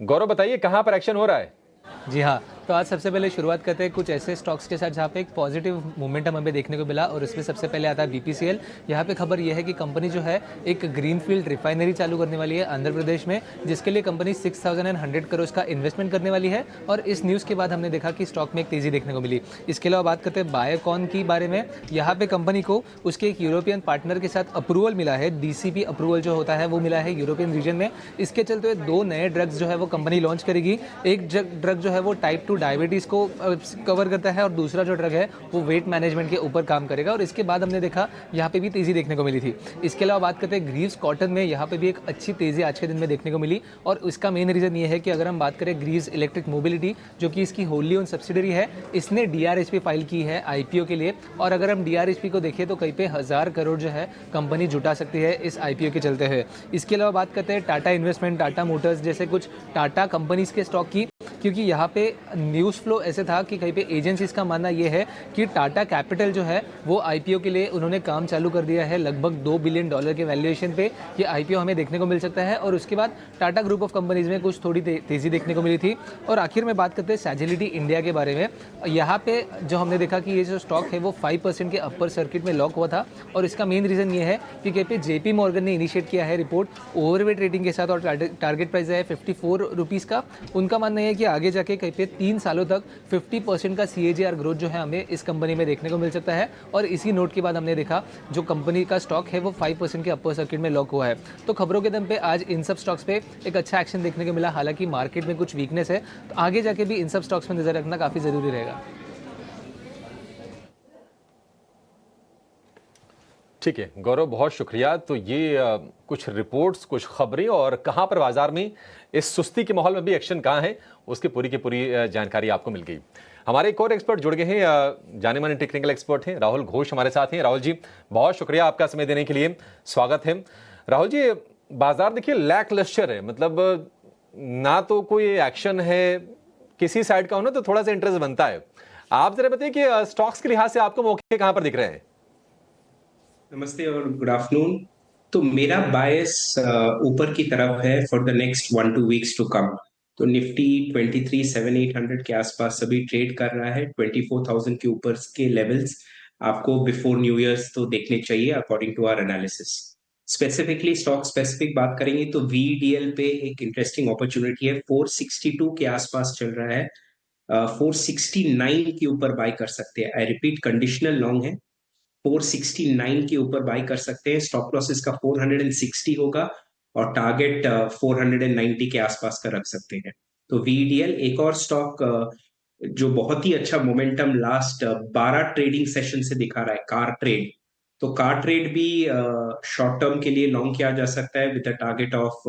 गौरव बताइए कहाँ पर एक्शन हो रहा है? जी हाँ, तो आज सबसे पहले शुरुआत करते हैं कुछ ऐसे स्टॉक्स के साथ जहाँ पे एक पॉजिटिव मोमेंटम हमें देखने को मिला और इसमें सबसे पहले आता है बीपीसीएल। यहाँ पे खबर यह है कि कंपनी जो है एक ग्रीनफील्ड रिफाइनरी चालू करने वाली है आंध्र प्रदेश में, जिसके लिए कंपनी 6100 करोड़ का इन्वेस्टमेंट करने वाली है और इस न्यूज़ के बाद हमने देखा कि स्टॉक में एक तेज़ी देखने को मिली। इसके अलावा बात करते हैं बायोकॉन की बारे में। यहाँ पे कंपनी को उसके एक यूरोपियन पार्टनर के साथ अप्रूवल मिला है, डीसीपी अप्रूवल जो होता है वो मिला है यूरोपियन रीजन में। इसके चलते हुए 2 नए ड्रग्स जो है वो कंपनी लॉन्च करेगी। एक ड्रग जो है वो टाइप 2 डायबिटीज़ को कवर करता है और दूसरा जो ड्रग है वो वेट मैनेजमेंट के ऊपर काम करेगा और इसके बाद हमने देखा यहाँ पे भी तेज़ी देखने को मिली थी। इसके अलावा बात करते हैं ग्रीव्स कॉटन में, यहाँ पे भी एक अच्छी तेज़ी आज के दिन में देखने को मिली और इसका मेन रीज़न ये है कि अगर हम बात करें ग्रीव्स इलेक्ट्रिक मोबिलिटी जो कि इसकी होली ओन सब्सिडरी है, इसने डीआरएचपी फाइल की है आईपीओ के लिए और अगर हम डीआरएचपी को देखें तो कहीं पे 1000 करोड़ जो है कंपनी जुटा सकती है इस आईपीओ के चलते हुए। इसके अलावा बात करते हैं टाटा इन्वेस्टमेंट, टाटा मोटर्स जैसे कुछ टाटा कंपनीज के स्टॉक की, क्योंकि यहाँ पे न्यूज़ फ्लो ऐसे था कि कहीं पे एजेंसीज का मानना ये है कि टाटा कैपिटल जो है वो आईपीओ के लिए उन्होंने काम चालू कर दिया है। लगभग $2 बिलियन के वैल्यूएशन पे ये आईपीओ हमें देखने को मिल सकता है और उसके बाद टाटा ग्रुप ऑफ कंपनीज में कुछ थोड़ी तेज़ी देखने को मिली थी। और आखिर में बात करते हैं सैजिलिटी इंडिया के बारे में। यहाँ पे जो हमने देखा कि ये जो स्टॉक है वो 5% के अपर सर्किट में लॉक हुआ था और इसका मेन रीज़न ये है कि कहीं पे जेपी मॉर्गन ने इनिशिएट किया है रिपोर्ट ओवरवेट रेटिंग के साथ और टारगेट प्राइस है 54 रुपीज़ का। उनका मानना है कि आगे जाके कहीं पे 3 सालों तक 50% का सीएजीआर ग्रोथ जो है हमें इस कंपनी में देखने को मिल सकता है और इसी नोट के बाद हमने देखा जो कंपनी का स्टॉक है वो 5% के अपर सर्किट में लॉक हुआ है। तो खबरों के दम पे आज इन सब स्टॉक्स पे एक अच्छा एक्शन देखने को मिला। हालांकि मार्केट में कुछ वीकनेस है तो आगे जाके भी इन सब स्टॉक्स में नजर रखना काफ़ी ज़रूरी रहेगा। ठीक है गौरव, बहुत शुक्रिया। तो ये कुछ रिपोर्ट्स, कुछ खबरें और कहां पर बाजार में इस सुस्ती के माहौल में भी एक्शन कहां है उसकी पूरी की पूरी जानकारी आपको मिल गई। हमारे एक और एक्सपर्ट जुड़ गए हैं, जाने माने टेक्निकल एक्सपर्ट हैं राहुल घोष हमारे साथ हैं। राहुल जी, बहुत शुक्रिया आपका समय देने के लिए, स्वागत है। राहुल जी, बाजार देखिए लैक लस्टर है, मतलब ना तो कोई एक्शन है किसी साइड का हो ना तो थोड़ा सा इंटरेस्ट बनता है। आप जरा बताइए कि स्टॉक्स के लिहाज से आपको मौके कहां पर दिख रहे हैं? नमस्ते और गुड आफ्टरनून। तो मेरा बायस ऊपर की तरफ है for the next 1-2 weeks to come. तो निफ्टी 23,700-800 के आसपास सभी ट्रेड कर रहा है। 24,000 के ऊपर के लेवल्स आपको बिफोर न्यू ईयर्स तो देखने चाहिए according to our analysis. Specifically stock specific बात करेंगे तो वीडीएल पे एक इंटरेस्टिंग अपॉर्चुनिटी है। 462 के आसपास चल रहा है। 469 के ऊपर बाय कर सकते हैं। आई रिपीट, कंडीशनल लॉन्ग है। 469 के ऊपर बाय कर सकते हैं। स्टॉप लॉस इसका 460 होगा और टारगेट 490 के आसपास का रख सकते हैं। तो वीडीएल एक और स्टॉक जो बहुत ही अच्छा मोमेंटम लास्ट 12 ट्रेडिंग सेशन से दिखा रहा है, कार ट्रेड। तो कार ट्रेड भी शॉर्ट टर्म के लिए लॉन्ग किया जा सकता है विद अ टारगेट ऑफ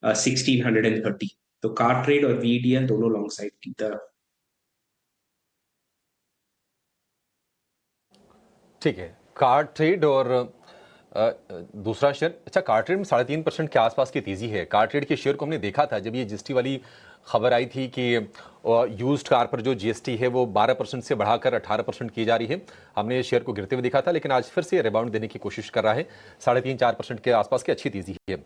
1630। तो कार ट्रेड और वीडीएल दोनों लॉन्ग साइड की तरफ। ठीक है, कार ट्रेड और दूसरा शेयर, अच्छा कार ट्रेड में 3.5% के आसपास की तेजी है। कार ट्रेड के शेयर को हमने देखा था जब ये जीएसटी वाली खबर आई थी कि यूज्ड कार पर जो जीएसटी है वो 12% से बढ़ाकर 18% की जा रही है। हमने ये शेयर को गिरते हुए देखा था, लेकिन आज फिर से रिबाउंड देने की कोशिश कर रहा है। 3.5-4% के आसपास की अच्छी तेजी है।